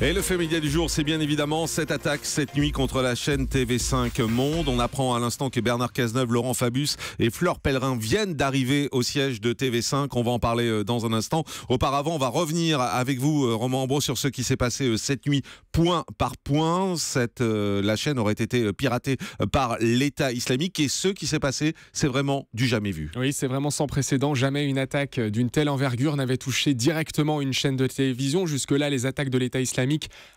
Et le fait média du jour, c'est bien évidemment cette attaque cette nuit contre la chaîne TV5 Monde. On apprend à l'instant que Bernard Cazeneuve, Laurent Fabius et Fleur Pellerin viennent d'arriver au siège de TV5. On va en parler dans un instant. Auparavant, on va revenir avec vous, Romain Ambro, sur ce qui s'est passé cette nuit, point par point. La chaîne aurait été piratée par l'État islamique. Et ce qui s'est passé, c'est vraiment du jamais vu. Oui, c'est vraiment sans précédent. Jamais une attaque d'une telle envergure n'avait touché directement une chaîne de télévision. Jusque-là, les attaques de l'État islamique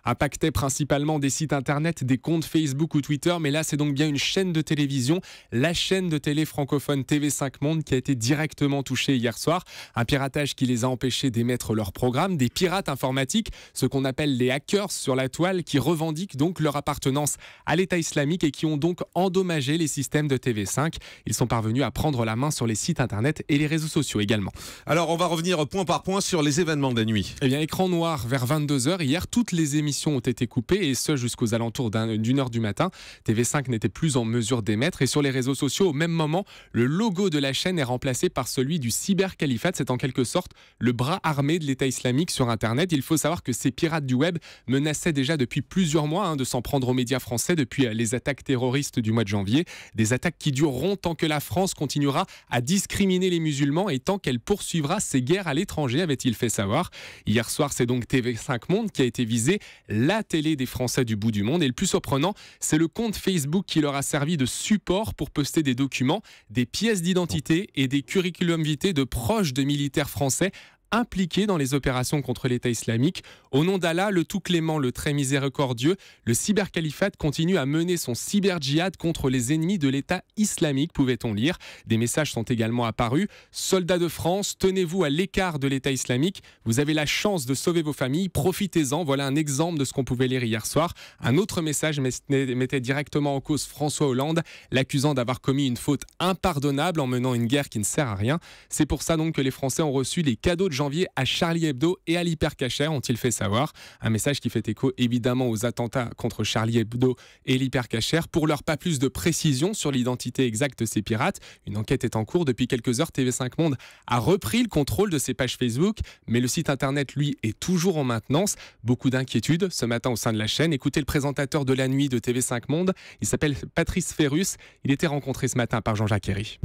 impactait principalement des sites internet, des comptes Facebook ou Twitter, mais là c'est donc bien une chaîne de télévision, la chaîne de télé francophone TV5 Monde qui a été directement touchée hier soir. Un piratage qui les a empêchés d'émettre leur programme, des pirates informatiques, ce qu'on appelle les hackers sur la toile, qui revendiquent donc leur appartenance à l'État islamique et qui ont donc endommagé les systèmes de TV5. Ils sont parvenus à prendre la main sur les sites internet et les réseaux sociaux également. Alors on va revenir point par point sur les événements de la nuit. Eh bien, écran noir vers 22h hier, toutes les émissions ont été coupées et ce jusqu'aux alentours d'une heure du matin. TV5 n'était plus en mesure d'émettre et sur les réseaux sociaux, au même moment, le logo de la chaîne est remplacé par celui du cybercalifate. C'est en quelque sorte le bras armé de l'État islamique sur Internet. Il faut savoir que ces pirates du web menaçaient déjà depuis plusieurs mois de s'en prendre aux médias français depuis les attaques terroristes du mois de janvier. Des attaques qui dureront tant que la France continuera à discriminer les musulmans et tant qu'elle poursuivra ses guerres à l'étranger, avait-il fait savoir. Hier soir, c'est donc TV5 Monde qui a été visé, la télé des Français du bout du monde. Et le plus surprenant, c'est le compte Facebook qui leur a servi de support pour poster des documents, des pièces d'identité et des curriculum vitae de proches de militaires français impliqués dans les opérations contre l'État islamique. Au nom d'Allah, le tout clément, le très miséricordieux, le cybercalifate continue à mener son cyber-djihad contre les ennemis de l'État islamique, pouvait-on lire. Des messages sont également apparus. Soldats de France, tenez-vous à l'écart de l'État islamique. Vous avez la chance de sauver vos familles, profitez-en. Voilà un exemple de ce qu'on pouvait lire hier soir. Un autre message mettait directement en cause François Hollande, l'accusant d'avoir commis une faute impardonnable en menant une guerre qui ne sert à rien. C'est pour ça donc que les Français ont reçu les cadeaux de janvier à Charlie Hebdo et à l'Hypercacher, ont-ils fait savoir. Un message qui fait écho évidemment aux attentats contre Charlie Hebdo et l'Hypercacher. Pour leur pas plus de précision sur l'identité exacte de ces pirates, une enquête est en cours. Depuis quelques heures, TV5 Monde a repris le contrôle de ses pages Facebook, mais le site internet, lui, est toujours en maintenance. Beaucoup d'inquiétudes ce matin au sein de la chaîne. Écoutez le présentateur de la nuit de TV5 Monde, il s'appelle Patrice Ferrus. Il était rencontré ce matin par Jean-Jacques Herry.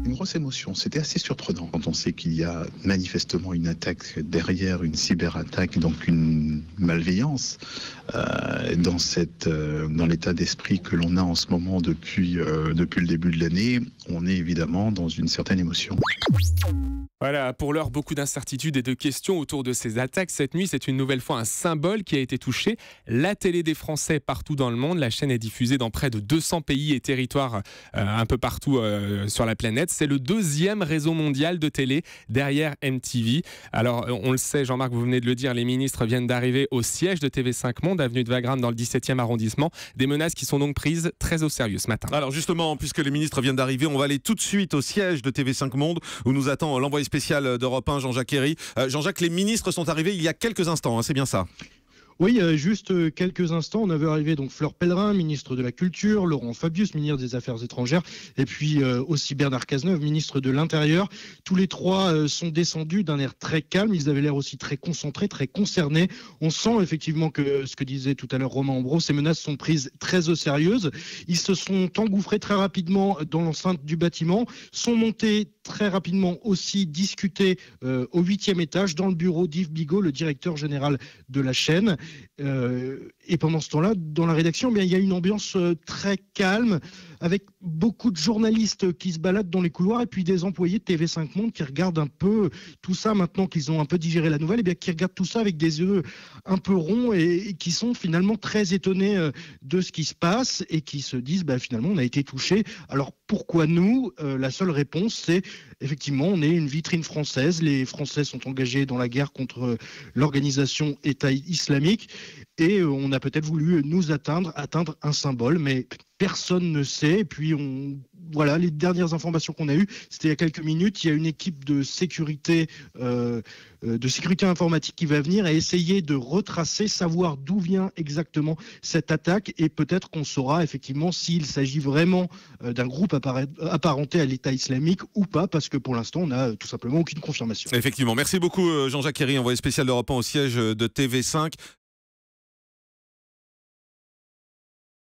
Une grosse émotion, c'était assez surprenant quand on sait qu'il y a manifestement une attaque derrière, une cyberattaque, donc une malveillance dans l'état d'esprit que l'on a en ce moment depuis le début de l'année. On est évidemment dans une certaine émotion. Voilà, pour l'heure, beaucoup d'incertitudes et de questions autour de ces attaques. Cette nuit, c'est une nouvelle fois un symbole qui a été touché. La télé des Français partout dans le monde. La chaîne est diffusée dans près de 200 pays et territoires un peu partout sur la planète. C'est le deuxième réseau mondial de télé derrière MTV. Alors, on le sait, Jean-Marc, vous venez de le dire, les ministres viennent d'arriver au siège de TV5 Monde, avenue de Wagram dans le 17e arrondissement. Des menaces qui sont donc prises très au sérieux ce matin. Alors justement, puisque les ministres viennent d'arriver, on va aller tout de suite au siège de TV5 Monde où nous attend l'envoyé spécial d'Europe 1, Jean-Jacques Herry. Jean-Jacques, les ministres sont arrivés il y a quelques instants, c'est bien ça? Oui, juste quelques instants, on avait arrivé donc Fleur Pellerin, ministre de la Culture, Laurent Fabius, ministre des Affaires étrangères, et puis aussi Bernard Cazeneuve, ministre de l'Intérieur. Tous les trois sont descendus d'un air très calme, ils avaient l'air aussi très concentrés, très concernés. On sent effectivement que ce que disait tout à l'heure Romain Ambro, ces menaces sont prises très au sérieux. Ils se sont engouffrés très rapidement dans l'enceinte du bâtiment, sont montés très rapidement aussi discuter au 8e étage dans le bureau d'Yves Bigot, le directeur général de la chaîne. Et pendant ce temps-là, dans la rédaction, il y a une ambiance très calme, avec beaucoup de journalistes qui se baladent dans les couloirs et puis des employés de TV5 Monde qui regardent un peu tout ça maintenant qu'ils ont un peu digéré la nouvelle, et bien qui regardent tout ça avec des yeux un peu ronds et qui sont finalement très étonnés de ce qui se passe et qui se disent finalement on a été touchés. Alors pourquoi nous? La seule réponse, c'est effectivement on est une vitrine française, les Français sont engagés dans la guerre contre l'organisation État islamique et on a peut-être voulu nous atteindre un symbole, mais personne ne sait. Et puis voilà, les dernières informations qu'on a eues, c'était il y a quelques minutes, il y a une équipe de sécurité informatique qui va venir et essayer de retracer, savoir d'où vient exactement cette attaque, et peut-être qu'on saura effectivement s'il s'agit vraiment d'un groupe apparenté à l'État islamique ou pas, parce que pour l'instant on n'a tout simplement aucune confirmation. Effectivement, merci beaucoup Jean-Jacques Herry, envoyé spécial d'Europe 1 au siège de TV5.